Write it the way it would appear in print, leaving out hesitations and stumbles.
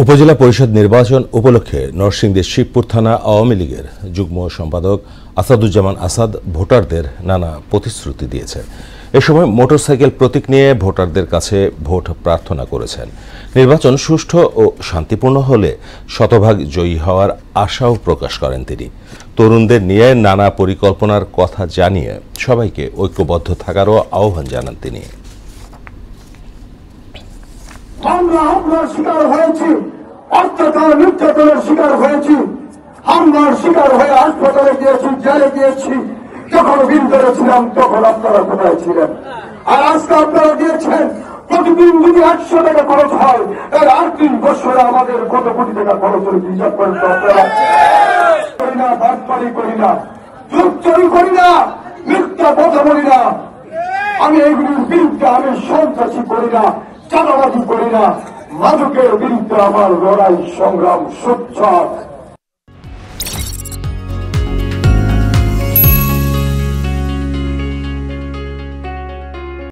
উপজেলা পরিষদ নির্বাচন উপলক্ষে নরসিংদী শিবপুর থানা আওয়ামী লীগের যুগ্ম সম্পাদক আসাদুজ্জামান আসাদ ভোটারদের নানা প্রতিশ্রুতি দিয়েছেন। এ সময় মোটরসাইকেল প্রতীক নিয়ে ভোটারদের কাছে ভোট প্রার্থনা করেছেন। নির্বাচন সুষ্ঠু ও শান্তিপূর্ণ হলে শতভাগ জয়ী হওয়ার আশাও প্রকাশ করেন তিনি। তরুণদের নিয়ে নানা পরিকল্পনার কথা জানিয়ে সবাইকে ঐক্যবদ্ধ থাকারও আহ্বান জানান তিনি। আমরা হামলার শিকার হয়েছি, অত্যাচার নির্যাতনের শিকার হয়েছি, হামলার শিকার হয়ে হাসপাতালে গিয়েছি, জেলে গিয়েছি। যখন বিন্দরে ছিলাম তখন আপনারা কোথায় ছিলেন? আর আজকে আপনারা দিয়েছেন প্রতিদিন যদি 100 টাকা খরচ হয়, এর 8 বছরে আমাদের কত কোটি টাকা খরচ হয়েছে হিসাব করেন তো আপনারা। করি না, বাটপাড়ি করি না, যুগ চুরি করি না, মিথ্যা কথা বলি না। আমি এগুলির বিরুদ্ধে আমি সন্ত্রাসী করি না, চাঁদাবাজি করি না। মাদকের বিরুদ্ধে আমার লড়াই সংগ্রাম সোচ্চার।